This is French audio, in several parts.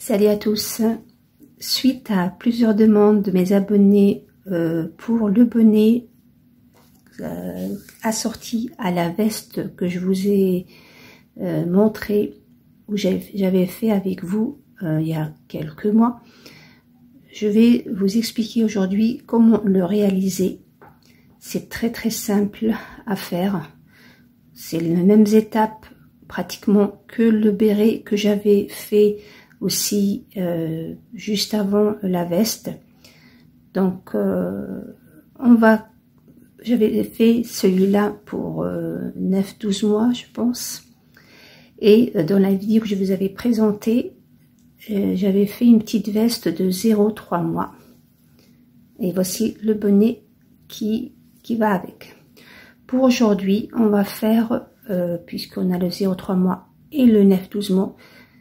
Salut à tous. Suite à plusieurs demandes de mes abonnés pour le bonnet assorti à la veste que je vous ai montré, où j'avais fait avec vous il y a quelques mois, je vais vous expliquer aujourd'hui comment le réaliser. C'est très simple à faire. C'est les mêmes étapes pratiquement que le béret que j'avais fait aussi juste avant la veste. Donc j'avais fait celui-là pour 9-12 mois je pense, et dans la vidéo que je vous avais présentée, j'avais fait une petite veste de 0,3 mois, et voici le bonnet qui va avec. Pour aujourd'hui, on va faire, puisqu'on a le 0,3 mois et le 9-12 mois,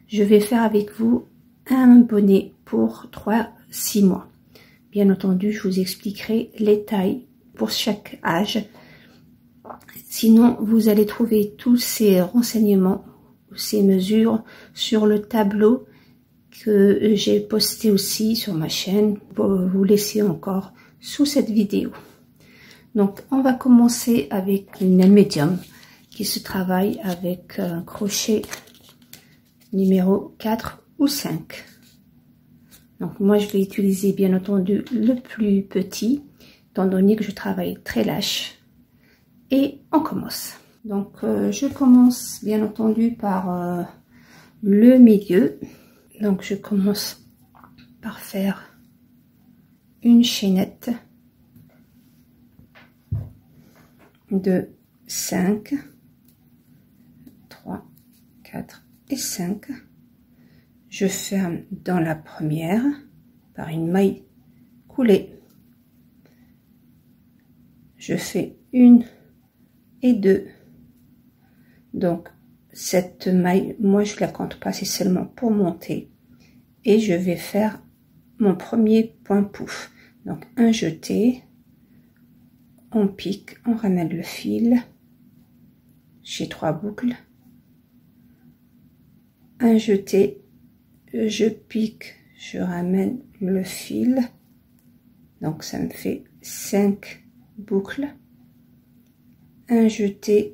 je vais faire avec vous un bonnet pour 3-6 mois. Bien entendu, je vous expliquerai les tailles pour chaque âge. Sinon, vous allez trouver tous ces renseignements, ces mesures sur le tableau que j'ai posté aussi sur ma chaîne, pour vous laisser encore sous cette vidéo. Donc, on va commencer avec une naine médium qui se travaille avec un crochet numéro 4 ou 5. Donc moi je vais utiliser bien entendu le plus petit, étant donné que je travaille très lâche. Et on commence. Donc je commence bien entendu par le milieu. Donc je commence par faire une chaînette de 5, 3, 4 et 5. Je ferme dans la première par une maille coulée. Je fais 1 et 2. Donc cette maille, moi je la compte pas, c'est seulement pour monter. Et je vais faire mon premier point pouf. Donc un jeté, on pique, on ramène le fil. J'ai 3 boucles. Un jeté, je pique, je ramène le fil, donc ça me fait 5 boucles. Un jeté,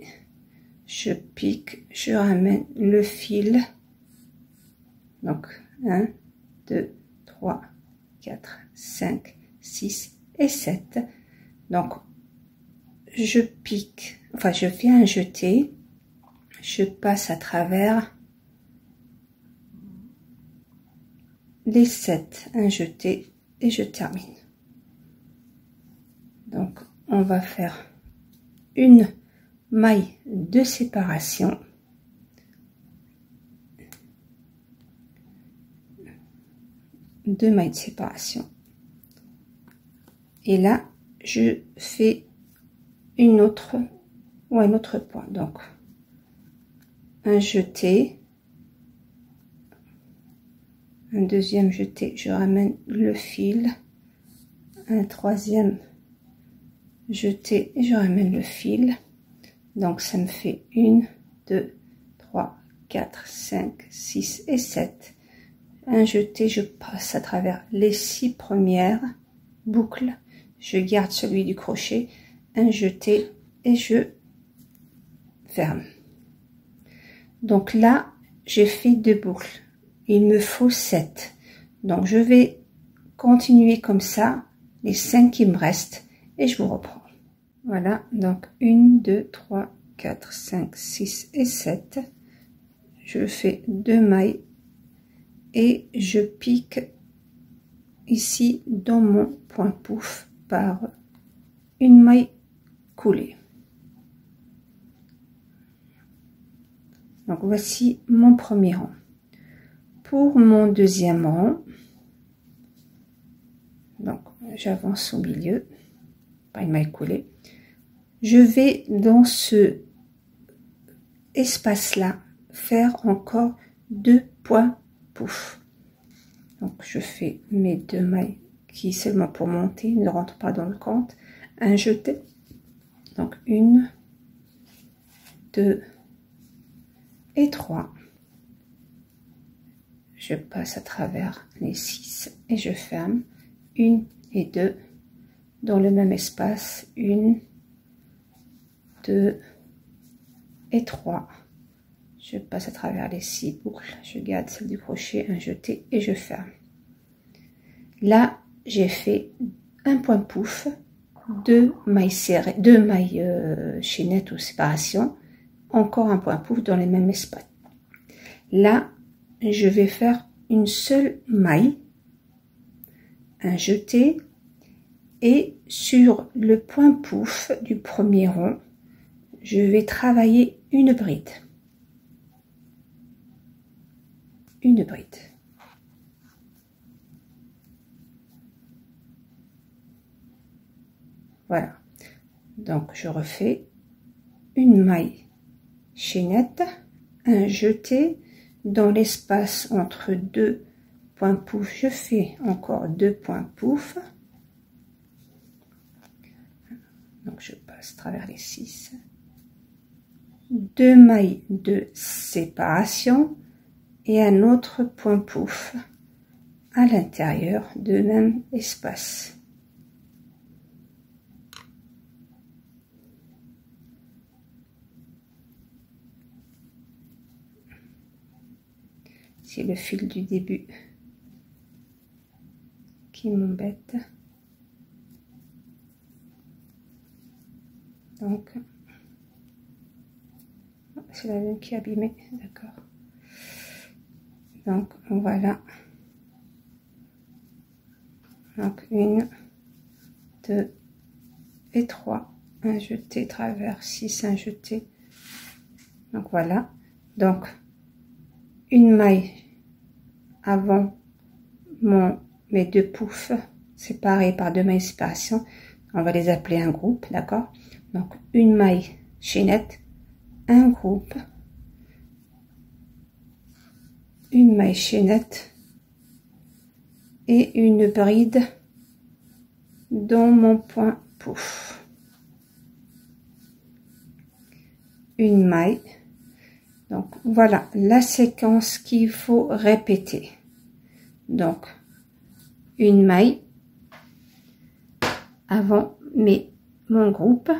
je pique, je ramène le fil, donc 1, 2, 3, 4, 5, 6 et 7. Donc je pique, enfin je fais un jeté, je passe à travers les 7, un jeté et je termine. Donc on va faire une maille de séparation, deux mailles de séparation, et là je fais une autre ou un autre point. Donc un jeté, un deuxième jeté, je ramène le fil, un troisième jeté et je ramène le fil. Donc ça me fait 1, 2, 3, 4, 5, 6 et 7. Un jeté, je passe à travers les 6 premières boucles, je garde celui du crochet, un jeté et je ferme. Donc là j'ai fait 2 boucles. Il me faut 7. Donc je vais continuer comme ça les 5 qui me restent et je vous reprends. Voilà, donc 1, 2, 3, 4, 5, 6 et 7. Je fais 2 mailles et je pique ici dans mon point pouf par une maille coulée. Donc voici mon premier rang. Pour mon deuxième rang, donc j'avance au milieu par une maille coulée, je vais dans ce espace là faire encore 2 points pouf. Donc je fais mes 2 mailles qui seulement pour monter, ne rentre pas dans le compte, un jeté, donc 1, 2 et 3. je passe à travers les 6 et je ferme 1 et 2 dans le même espace, 1, 2 et 3. Je passe à travers les 6 boucles, je garde celle du crochet, un jeté et je ferme. Là, j'ai fait un point pouf, 2 mailles serrées, 2 mailles chaînettes ou séparation, encore un point pouf dans les mêmes espaces. Là, je vais faire une seule maille, un jeté, et sur le point pouf du premier rond, je vais travailler une bride. Une bride. Voilà. Donc, je refais une maille chaînette, un jeté, dans l'espace entre 2 points pouf, je fais encore 2 points pouf. Donc, je passe à travers les 6. 2 mailles de séparation et un autre point pouf à l'intérieur de même espace. C'est le fil du début qui m'embête. Donc, c'est la laine qui est abîmée, d'accord. Donc, voilà. Donc, 1, 2 et 3. Un jeté travers 6, un jeté. Donc, voilà. Donc, une maille avant mes 2 poufs séparés par 2 mailles de séparation. On va les appeler un groupe, d'accord. Donc, une maille chaînette, un groupe, une maille chaînette et une bride dans mon point pouf. Une maille. Donc, voilà la séquence qu'il faut répéter. Donc, une maille avant mon groupe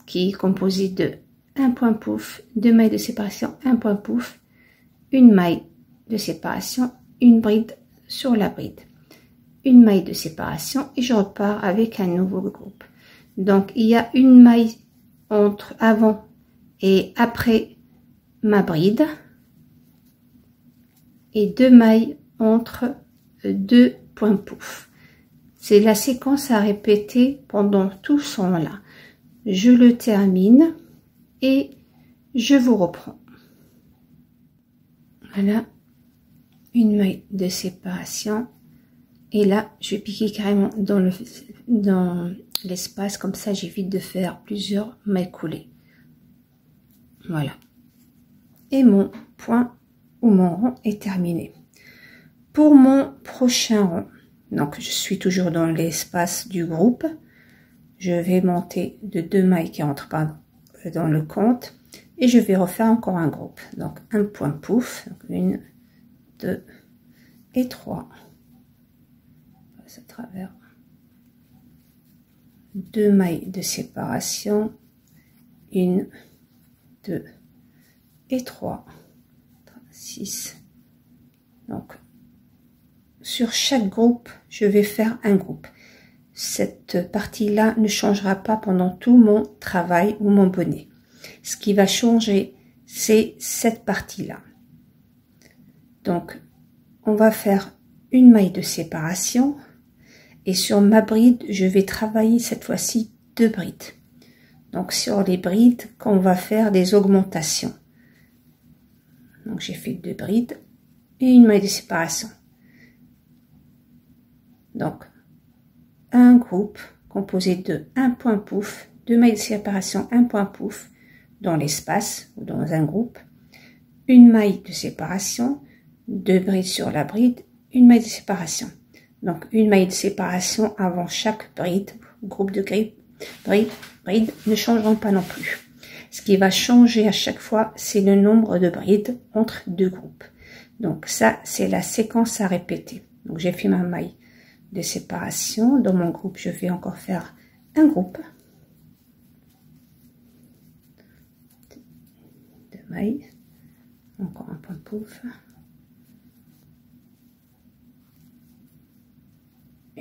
qui est composé de un point pouf, 2 mailles de séparation, un point pouf, une maille de séparation, une bride sur la bride, une maille de séparation et je repars avec un nouveau groupe. Donc, il y a une maille entre avant et après ma bride et 2 mailles entre 2 points pouf. C'est la séquence à répéter pendant tout ce temps-là. Je le termine et je vous reprends. Voilà, une maille de séparation et là je vais piquer carrément dans l'espace, comme ça j'évite de faire plusieurs mailles coulées. Voilà, et mon point ou mon rond est terminé. Pour mon prochain rond, donc je suis toujours dans l'espace du groupe, je vais monter de 2 mailles qui entrent pas dans le compte et je vais refaire encore un groupe. Donc un point pouf, 1, 2 et 3. On passe à travers 2 mailles de séparation, 1, 2 et 3, 6. Donc sur chaque groupe, je vais faire un groupe. Cette partie-là ne changera pas pendant tout mon travail ou mon bonnet. Ce qui va changer, c'est cette partie-là. Donc, on va faire une maille de séparation et sur ma bride, je vais travailler cette fois-ci 2 brides. Donc, sur les brides, qu'on va faire des augmentations. Donc, j'ai fait 2 brides et une maille de séparation. Donc, un groupe composé de un point pouf, 2 mailles de séparation, un point pouf dans l'espace ou dans un groupe, une maille de séparation, 2 brides sur la bride, une maille de séparation. Donc une maille de séparation avant chaque bride, groupe de brides ne changeront pas non plus. Ce qui va changer à chaque fois, c'est le nombre de brides entre 2 groupes. Donc ça, c'est la séquence à répéter. Donc j'ai fait ma maille de séparation. Dans mon groupe, je vais encore faire un groupe de mailles. Encore un point de pouf.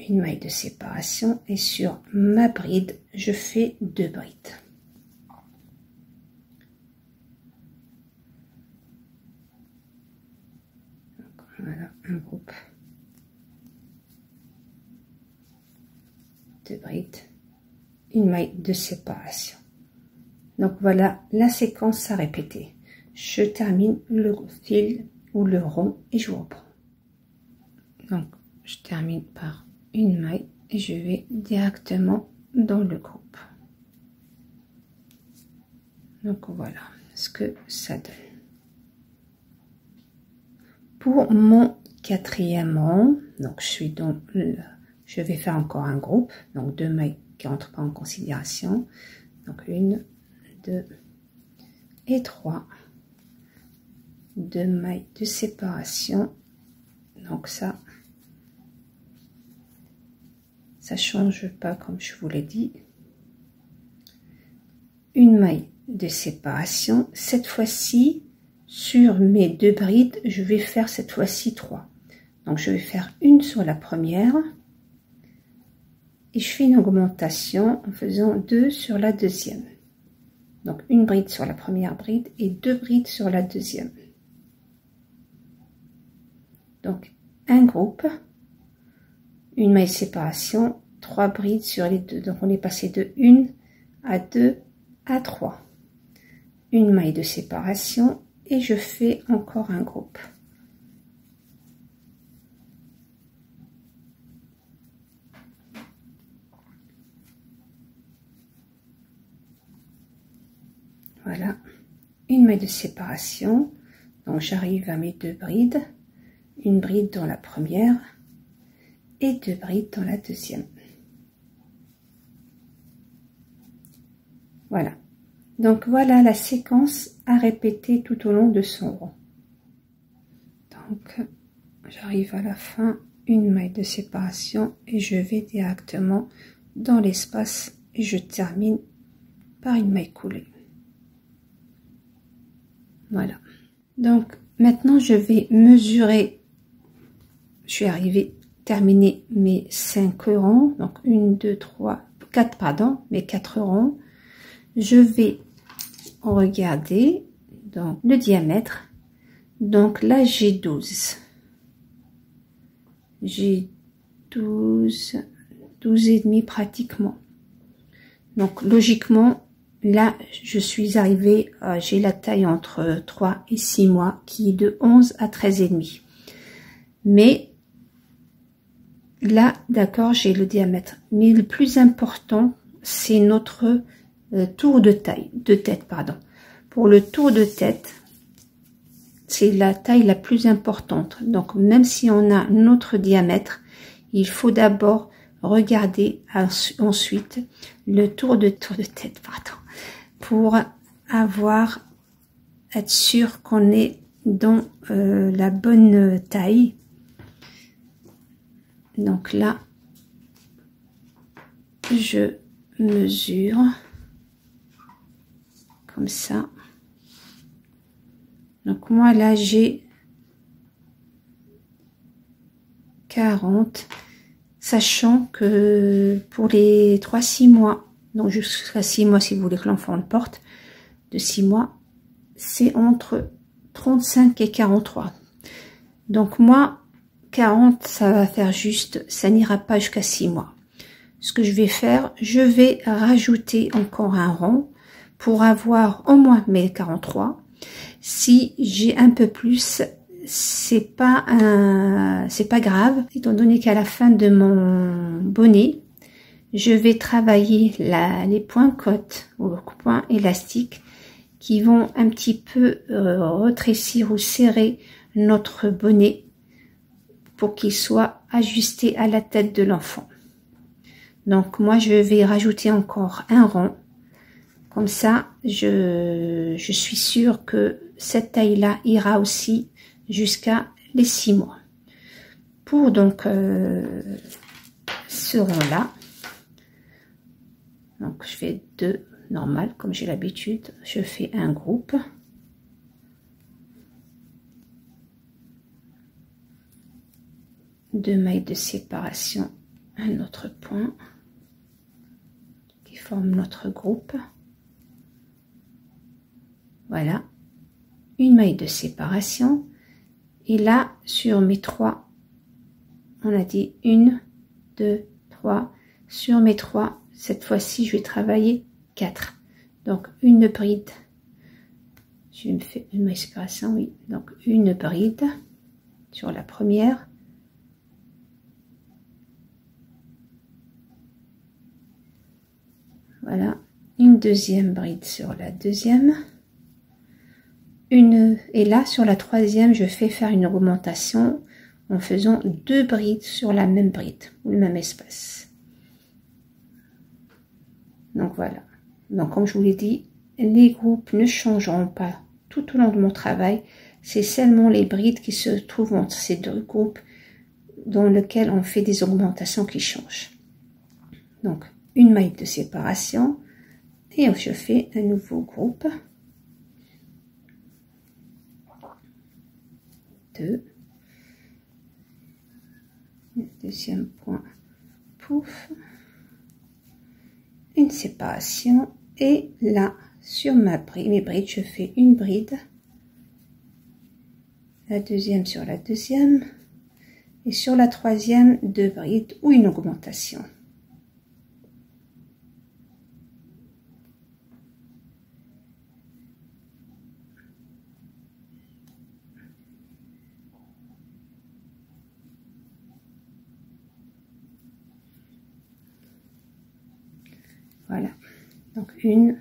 Une maille de séparation et sur ma bride, je fais 2 brides. Donc, voilà un groupe de brides, une maille de séparation. Donc voilà la séquence à répéter. Je termine le fil ou le rond et je vous reprends. Donc je termine par une maille et je vais directement dans le groupe. Donc voilà ce que ça donne. Pour mon 4e rang, donc je vais faire encore un groupe, donc 2 mailles qui rentrent pas en considération. Donc 1, 2 et 3. 2 mailles de séparation. Donc ça change pas comme je vous l'ai dit. Une maille de séparation. Cette fois-ci, sur mes 2 brides, je vais faire cette fois-ci 3. Donc je vais faire une sur la première et je fais une augmentation en faisant 2 sur la deuxième. Donc une bride sur la première bride et 2 brides sur la deuxième. Donc un groupe, une maille de séparation, 3 brides sur les 2. Donc on est passé de 1 à 2 à 3. Une maille de séparation et je fais encore un groupe. Voilà, une maille de séparation. Donc j'arrive à mes 2 brides, une bride dans la première et 2 brides dans la deuxième. Voilà. Donc voilà la séquence à répéter tout au long de son rang. Donc j'arrive à la fin, une maille de séparation et je vais directement dans l'espace et je termine par une maille coulée. Voilà. Donc maintenant je vais mesurer. Je suis arrivée terminer mes 5 rangs. Donc 1, 2, 3, 4 pardon, mes 4 rangs. Je vais regarder donc le diamètre. Donc là j'ai 12. J'ai 12 et demi pratiquement. Donc logiquement là je suis arrivée, j'ai la taille entre 3 et 6 mois qui est de 11 à 13 et demi. Mais là d'accord j'ai le diamètre. Mais le plus important c'est notre tour de tête pardon. Pour le tour de tête, c'est la taille la plus importante. Donc même si on a notre diamètre, il faut d'abord regarder ensuite le tour de tête pardon, pour être sûr qu'on est dans la bonne taille. Donc là je mesure comme ça. Donc moi là j'ai 40, sachant que pour les 3-6 mois, donc jusqu'à 6 mois si vous voulez que l'enfant le porte, de 6 mois, c'est entre 35 et 43. Donc moi 40 ça va faire juste, ça n'ira pas jusqu'à 6 mois. Ce que je vais faire, je vais rajouter encore un rang pour avoir au moins mes 43. Si j'ai un peu plus, c'est pas grave, étant donné qu'à la fin de mon bonnet, je vais travailler les points côte ou le point élastique qui vont un petit peu retrécir ou serrer notre bonnet pour qu'il soit ajusté à la tête de l'enfant. Donc moi je vais rajouter encore un rang. Comme ça, je suis sûre que cette taille-là ira aussi jusqu'à les 6 mois. Pour donc ce rond là, donc je fais 2 normal comme j'ai l'habitude, je fais un groupe, deux mailles de séparation, un autre point qui forme notre groupe. Voilà, une maille de séparation, et là sur mes 3, on a dit 1, 2, 3, sur mes 3, cette fois-ci je vais travailler 4, donc une bride, je me fais une maille de séparation, oui, donc une bride sur la première, voilà, une deuxième bride sur la deuxième, et là sur la troisième je fais faire une augmentation en faisant 2 brides sur la même bride ou le même espace. Donc voilà, donc comme je vous l'ai dit, les groupes ne changeront pas tout au long de mon travail, c'est seulement les brides qui se trouvent entre ces 2 groupes dans lesquels on fait des augmentations qui changent. Donc une maille de séparation et je fais un nouveau groupe, 2, deuxième point, pouf, une séparation, et là sur mes brides je fais une bride, la deuxième sur la deuxième, et sur la troisième 2 brides ou une augmentation. Voilà, donc une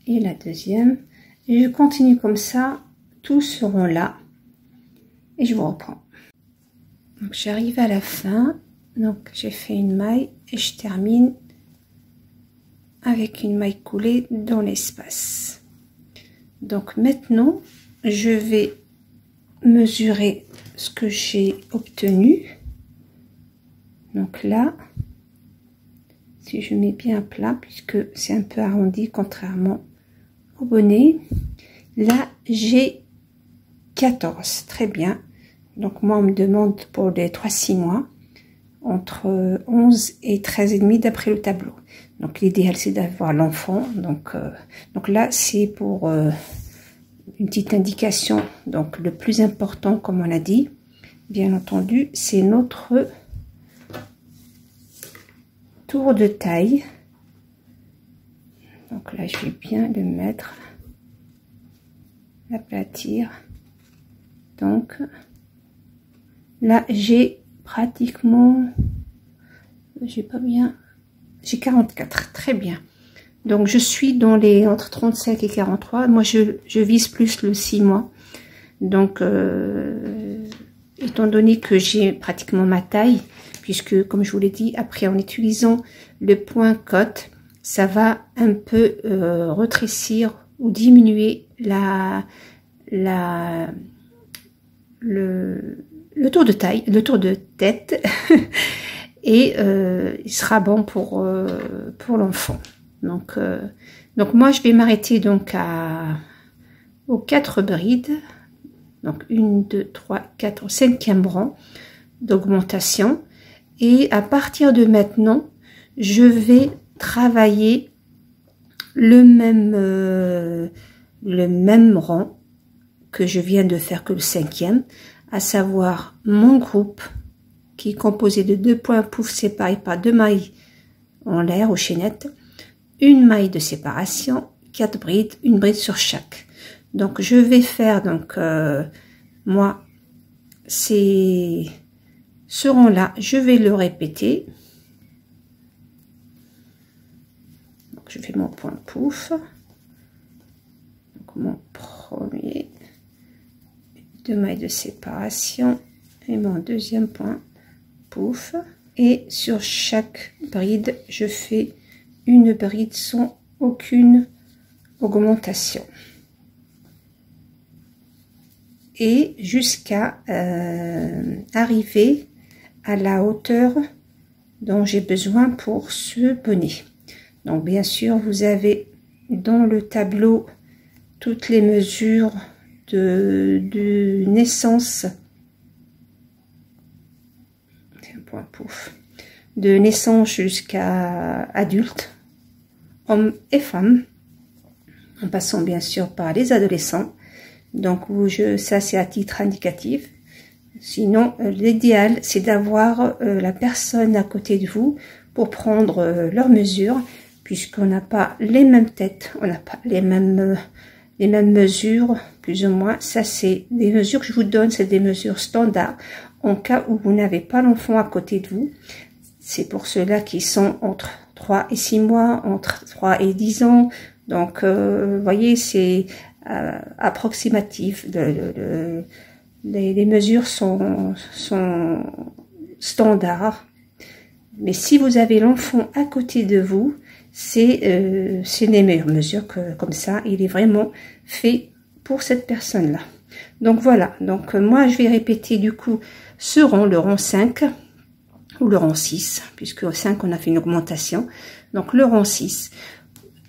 et la deuxième, et je continue comme ça, tous seront là, et je vous reprends. Donc j'arrive à la fin, donc j'ai fait une maille et je termine avec une maille coulée dans l'espace. Donc maintenant je vais mesurer ce que j'ai obtenu. Donc là, si je mets bien plat, puisque c'est un peu arrondi contrairement au bonnet, là j'ai 14, très bien. Donc moi on me demande pour les 3-6 mois entre 11 et 13,5 d'après le tableau. Donc l'idéal c'est d'avoir l'enfant, donc là c'est pour une petite indication. Donc le plus important, comme on a dit, bien entendu, c'est notre tour de taille. Donc là je vais bien le mettre, l'aplatir. Donc là j'ai pratiquement, j'ai 44, très bien. Donc je suis dans les entre 35 et 43. Moi je vise plus le 6 mois. Donc étant donné que j'ai pratiquement ma taille, puisque comme je vous l'ai dit, après en utilisant le point cote, ça va un peu rétrécir ou diminuer le tour de taille, le tour de tête, et il sera bon pour l'enfant. Donc moi je vais m'arrêter donc aux 4 brides, donc 1, 2, 3, 4, 5e rang d'augmentation, et à partir de maintenant je vais travailler le même rang que je viens de faire que le 5e, à savoir mon groupe qui est composé de 2 points pouf séparés par 2 mailles en l'air aux chaînettes, une maille de séparation, 4 brides, une bride sur chaque. Donc je vais faire donc moi ce rond là, je vais le répéter. Donc je fais mon point pouf, donc mon premier, 2 mailles de séparation et mon deuxième point pouf, et sur chaque bride je fais une bride sans aucune augmentation. et jusqu'à arriver à la hauteur dont j'ai besoin pour ce bonnet. Donc bien sûr, vous avez dans le tableau toutes les mesures de naissance, de naissance jusqu'à adulte, hommes et femmes, en passant bien sûr par les adolescents. Donc ça c'est à titre indicatif. Sinon, l'idéal c'est d'avoir la personne à côté de vous pour prendre leurs mesures, puisqu'on n'a pas les mêmes têtes, on n'a pas les mêmes mesures, plus ou moins. Ça c'est des mesures que je vous donne, c'est des mesures standards en cas où vous n'avez pas l'enfant à côté de vous. C'est pour ceux-là qui sont entre 3 et 6 mois, entre 3 et 10 ans. Donc, vous voyez, c'est approximatif. Les mesures sont standards. Mais si vous avez l'enfant à côté de vous, c'est les meilleures mesures comme ça. Il est vraiment fait pour cette personne-là. Donc voilà. Donc moi, je vais répéter du coup ce rang, le rang 5 ou le rang 6, puisque au 5, on a fait une augmentation. Donc le rang 6.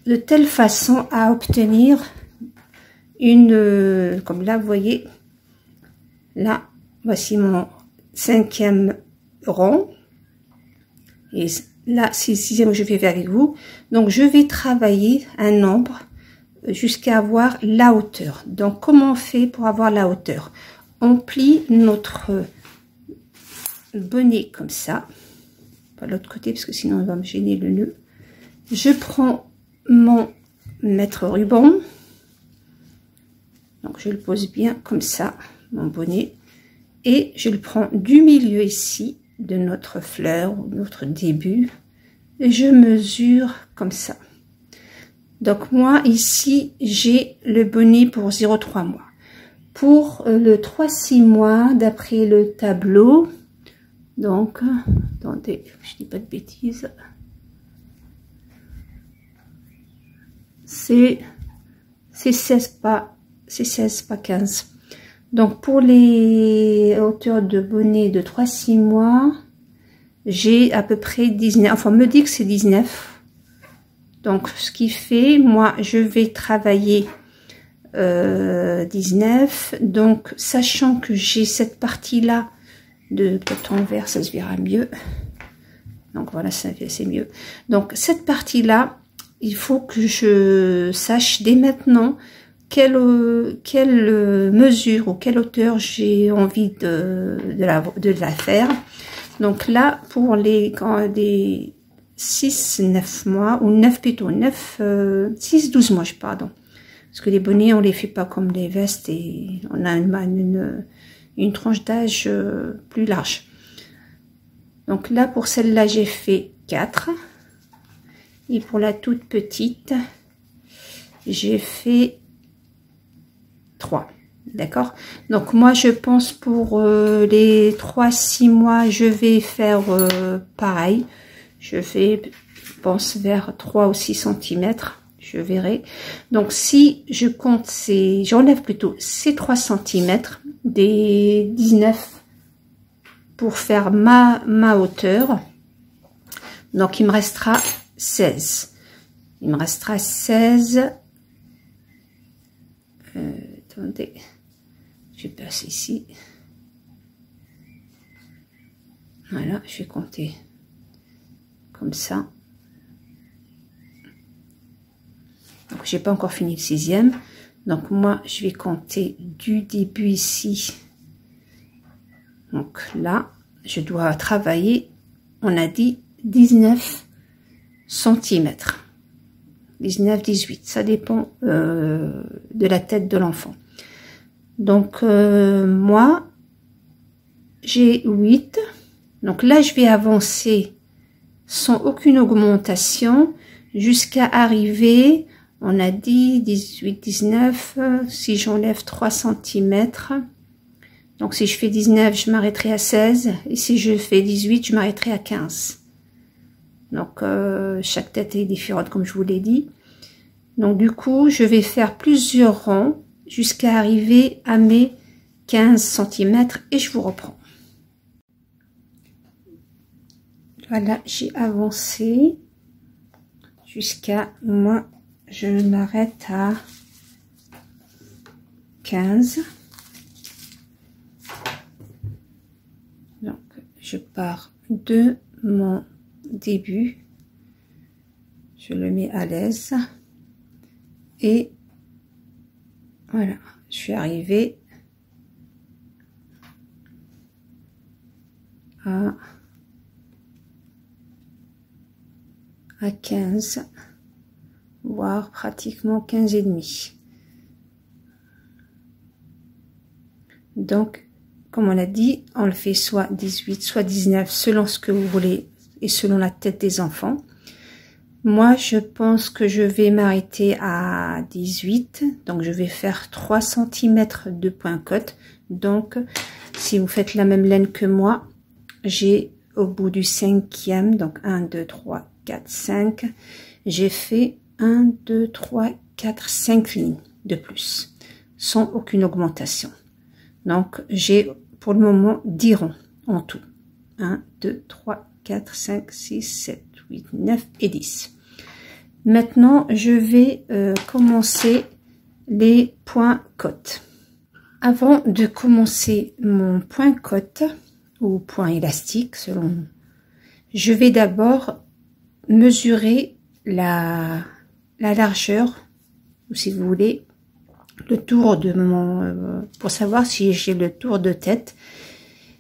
De telle façon à obtenir une, comme là, vous voyez, là, voici mon 5e rang. Et là, c'est le 6e que je vais faire avec vous. Donc, je vais travailler un nombre jusqu'à avoir la hauteur. Donc, comment on fait pour avoir la hauteur? On plie notre bonnet comme ça. Pas l'autre côté, parce que sinon, il va me gêner le nœud. Je prends mon mètre ruban. Donc, je le pose bien comme ça, mon bonnet. Et je le prends du milieu ici, de notre fleur, ou notre début. Et je mesure comme ça. Donc, moi, ici, j'ai le bonnet pour 0,3 mois. Pour le 3-6 mois, d'après le tableau, donc, attendez, je dis pas de bêtises. C'est 16 pas, 15. Donc pour les hauteurs de bonnet de 3-6 mois, j'ai à peu près 19, enfin on me dit que c'est 19. Donc ce qui fait, moi je vais travailler 19. Donc sachant que j'ai cette partie là de peut-être en vert, ça se verra mieux. Donc voilà, c'est mieux. Donc cette partie là, il faut que je sache dès maintenant quelle mesure ou quelle hauteur j'ai envie de la faire. Donc là, pour les 6-9 mois, ou 9 plutôt, 6-12 mois, pardon. Parce que les bonnets, on les fait pas comme les vestes et on a une tranche d'âge plus large. Donc là, pour celle-là, j'ai fait 4. Et pour la toute petite, j'ai fait 3. D'accord? Donc moi, je pense pour les 3-6 mois, je vais faire pareil. Je pense vers 3 ou 6 cm. Je verrai. Donc si je compte j'enlève plutôt ces 3 cm des 19 pour faire ma hauteur. Donc il me restera 16. Il me restera 16. Attendez, je passe ici. Voilà, je vais compter comme ça. Donc j'ai pas encore fini le 6e. Donc moi je vais compter du début ici. Donc là, je dois travailler, on a dit 19 cm. 19-18, ça dépend de la tête de l'enfant. Donc moi j'ai 8. Donc là je vais avancer sans aucune augmentation jusqu'à arriver, on a dit 18-19, si j'enlève 3 cm. Donc si je fais 19, je m'arrêterai à 16, et si je fais 18, je m'arrêterai à 15. Donc chaque tête est différente comme je vous l'ai dit. Donc du coup, je vais faire plusieurs rangs jusqu'à arriver à mes 15 cm et je vous reprends. Voilà, j'ai avancé jusqu'à moi, je m'arrête à 15. Donc, je pars de mon début, je le mets à l'aise et voilà, je suis arrivée à 15, voire pratiquement 15 et demi. Donc, comme on a dit, on le fait soit 18, soit 19, selon ce que vous voulez et selon la tête des enfants. Moi, je pense que je vais m'arrêter à 18, donc je vais faire 3 cm de point-cotte. Donc, si vous faites la même laine que moi, j'ai au bout du 5e, donc 1, 2, 3, 4, 5, j'ai fait 1, 2, 3, 4, 5 lignes de plus, sans aucune augmentation. Donc, j'ai pour le moment 10 ronds en tout. 1, 2, 3, 4, 5, 6, 7, 8, 9 et 10. Maintenant, je vais commencer les points cottes. Avant de commencer mon point cotte ou point élastique, selon, je vais d'abord mesurer la largeur, ou si vous voulez, le tour de mon, pour savoir si j'ai le tour de tête,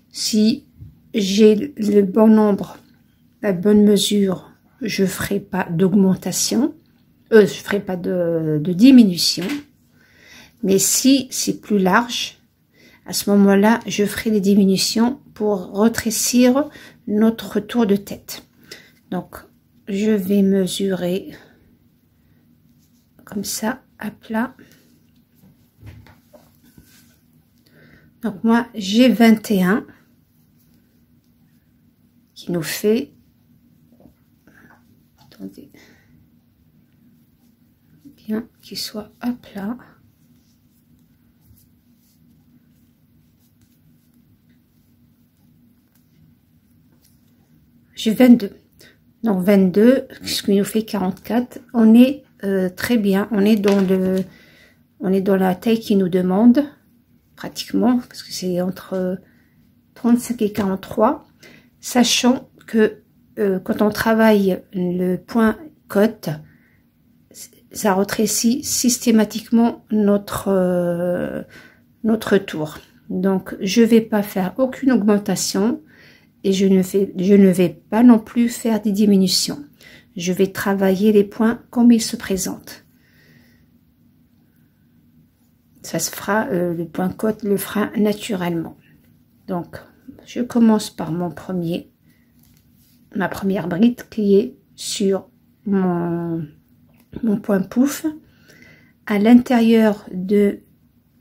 si j'ai le bon nombre, la bonne mesure, je ferai pas d'augmentation, je ferai pas de diminution, mais si c'est plus large, à ce moment-là, je ferai des diminutions pour rétrécir notre tour de tête. Donc, je vais mesurer comme ça, à plat. Donc, moi, j'ai 21 qui nous fait, attendez, bien qu'il soit à plat. J'ai 22. Donc 22, ce qui nous fait 44. On est très bien. On est dans la taille qui nous demande pratiquement, parce que c'est entre 35 et 43. Sachant que quand on travaille le point cotte, ça rétrécit systématiquement notre tour. Donc je vais pas faire aucune augmentation. Et je ne vais pas non plus faire des diminutions. Je vais travailler les points comme ils se présentent. Ça se fera, le point cotte le fera naturellement. Donc, je commence par ma première bride qui est sur mon point pouf. À l'intérieur de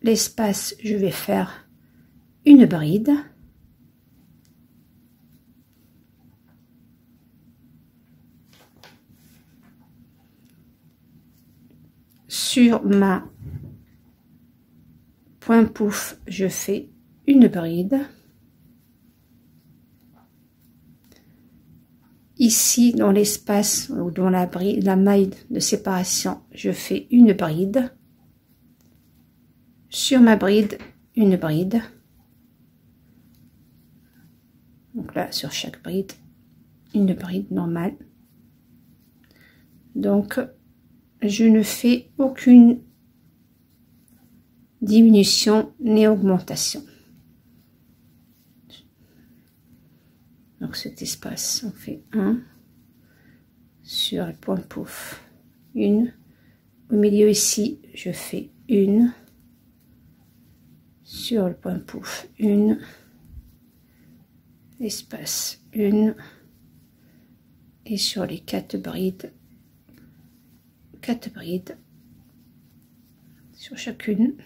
l'espace, je vais faire une bride. Sur ma point pouf, je fais une bride. Ici, dans l'espace ou dans la maille de séparation, je fais une bride. Sur ma bride, une bride. Donc là, sur chaque bride, une bride normale. Donc, je ne fais aucune diminution ni augmentation. Donc cet espace, on fait 1 sur le point pouf, une. Au milieu ici, je fais une sur le point pouf, une. Espace, une. Et sur les 4 brides, 4 brides sur chacune,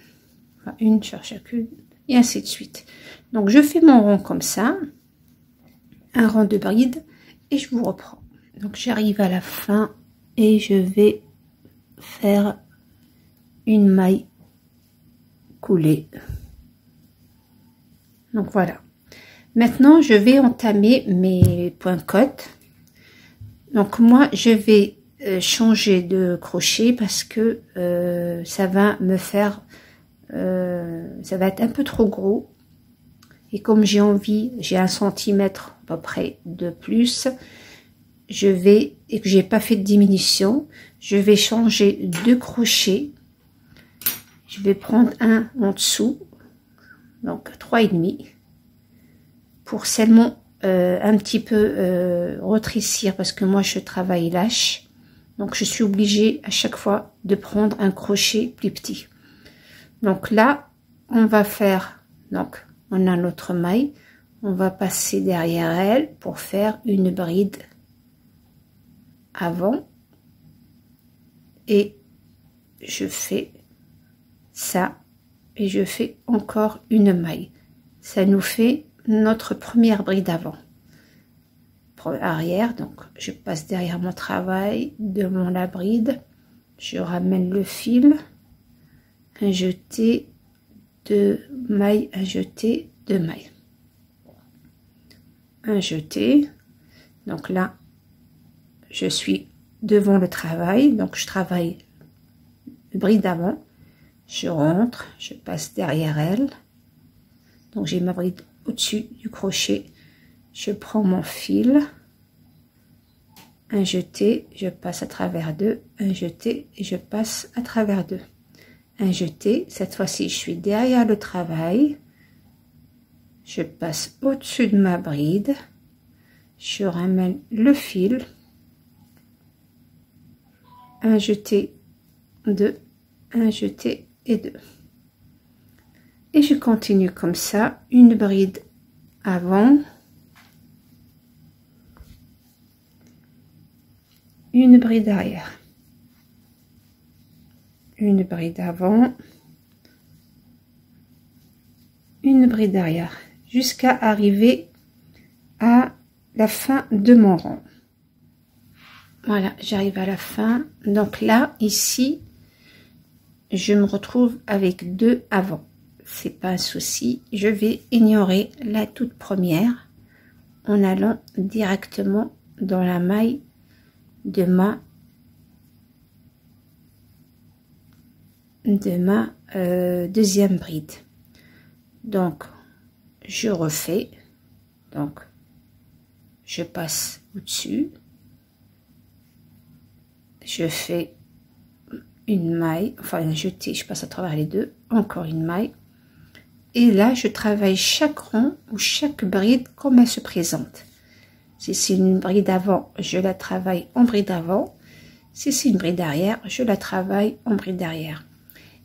enfin une sur chacune, et ainsi de suite. Donc je fais mon rond comme ça, un rond de brides, et je vous reprends. Donc j'arrive à la fin et je vais faire une maille coulée Donc voilà. Maintenant, je vais entamer mes points cotes. Donc moi, je vais changer de crochet parce que ça va me faire, ça va être un peu trop gros. Et comme j'ai envie, j'ai 1 centimètre à peu près de plus, je vais, et que j'ai pas fait de diminution, je vais changer de crochet. Je vais prendre un en dessous, donc 3,5, pour seulement un petit peu rétrécir, parce que moi je travaille lâche, donc je suis obligée à chaque fois de prendre un crochet plus petit. Donc là on va faire, donc on a notre maille, on va passer derrière elle pour faire une bride avant, et je fais ça et je fais encore une maille. Ça nous fait notre première bride avant. Arrière, donc je passe derrière mon travail de la bride, je ramène le fil, un jeté, 2 mailles, un jeté, 2 mailles, un jeté. Donc là je suis devant le travail, donc je travaille bride avant, je rentre, je passe derrière elle, donc j'ai ma bride au-dessus du crochet, je prends mon fil, un jeté, je passe à travers 2, un jeté et je passe à travers 2, un jeté. Cette fois-ci je suis derrière le travail, je passe au-dessus de ma bride, je ramène le fil, un jeté, 2, un jeté et 2, et je continue comme ça, une bride avant, une bride arrière, une bride avant, une bride arrière, jusqu'à arriver à la fin de mon rang. Voilà, j'arrive à la fin. Donc là, ici, je me retrouve avec 2 avant. C'est pas un souci. Je vais ignorer la toute première en allant directement dans la maille de ma deuxième bride. Donc je refais, donc je passe au-dessus, je fais une maille, enfin un jeté, je passe à travers les 2, encore une maille, et là je travaille chaque rang ou chaque bride comme elle se présente. Si c'est une bride avant, je la travaille en bride avant. Si c'est une bride arrière, je la travaille en bride arrière.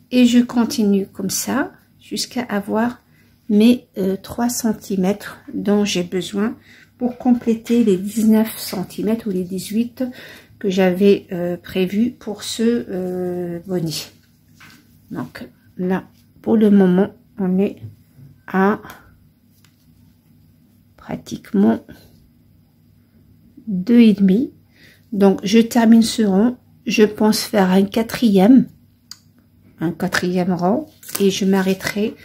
Et je continue comme ça jusqu'à avoir mes 3 cm dont j'ai besoin pour compléter les 19 cm ou les 18 que j'avais prévu pour ce bonnet. Donc là, pour le moment, on est à pratiquement 2,5. Donc je termine ce rang, je pense faire un quatrième rang, et je m'arrêterai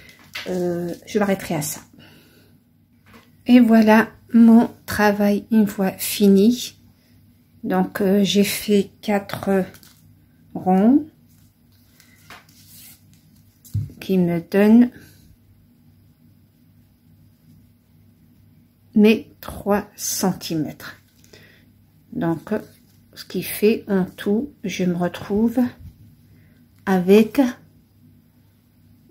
à ça. Et voilà mon travail une fois fini. Donc j'ai fait 4 rangs qui me donnent mes 3 cm. Donc ce qui fait en tout, je me retrouve avec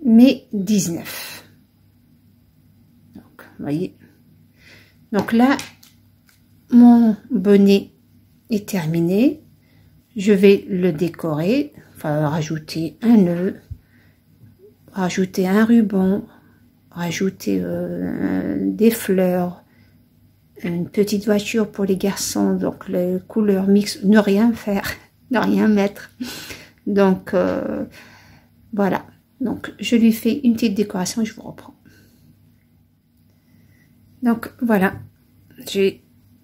mes 19. Donc vous voyez, donc là mon bonnet est terminé. Je vais le décorer, enfin rajouter un nœud, rajouter un ruban, rajouter des fleurs, une petite voiture pour les garçons, donc les couleurs mixtes, ne rien faire, ne rien mettre. Donc voilà, donc je lui fais une petite décoration et je vous reprends. Donc voilà, j'ai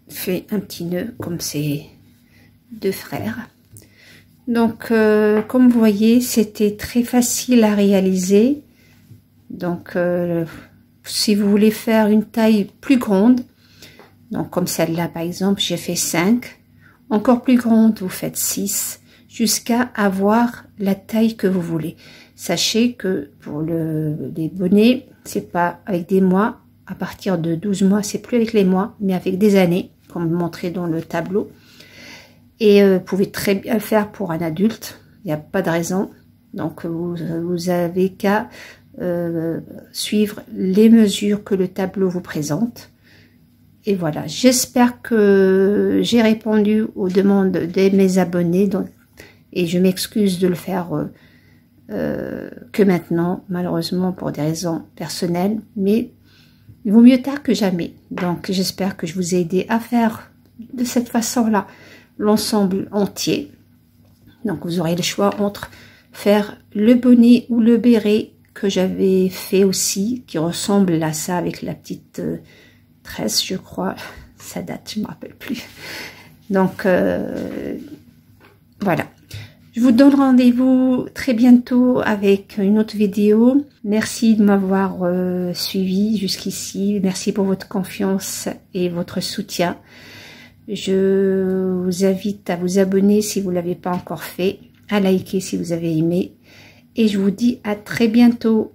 fait un petit nœud comme ces 2 frères. Donc comme vous voyez, c'était très facile à réaliser. Donc si vous voulez faire une taille plus grande, donc comme celle-là par exemple, j'ai fait 5, encore plus grande, vous faites 6, jusqu'à avoir la taille que vous voulez. Sachez que pour les bonnets, c'est pas avec des mois, à partir de 12 mois, c'est plus avec les mois, mais avec des années, comme montré dans le tableau. Et vous pouvez très bien le faire pour un adulte, il n'y a pas de raison. Donc vous avez qu'à suivre les mesures que le tableau vous présente. Et voilà, j'espère que j'ai répondu aux demandes de mes abonnés. Donc, et je m'excuse de le faire que maintenant, malheureusement pour des raisons personnelles. Mais il vaut mieux tard que jamais. Donc j'espère que je vous ai aidé à faire de cette façon-là l'ensemble entier. Donc vous aurez le choix entre faire le bonnet ou le béret que j'avais fait aussi, qui ressemble à ça avec la petite tresse, je crois. Ça date, je ne me rappelle plus. Donc voilà. Je vous donne rendez-vous très bientôt avec une autre vidéo. Merci de m'avoir suivi jusqu'ici. Merci pour votre confiance et votre soutien. Je vous invite à vous abonner si vous ne l'avez pas encore fait, à liker si vous avez aimé. Et je vous dis à très bientôt.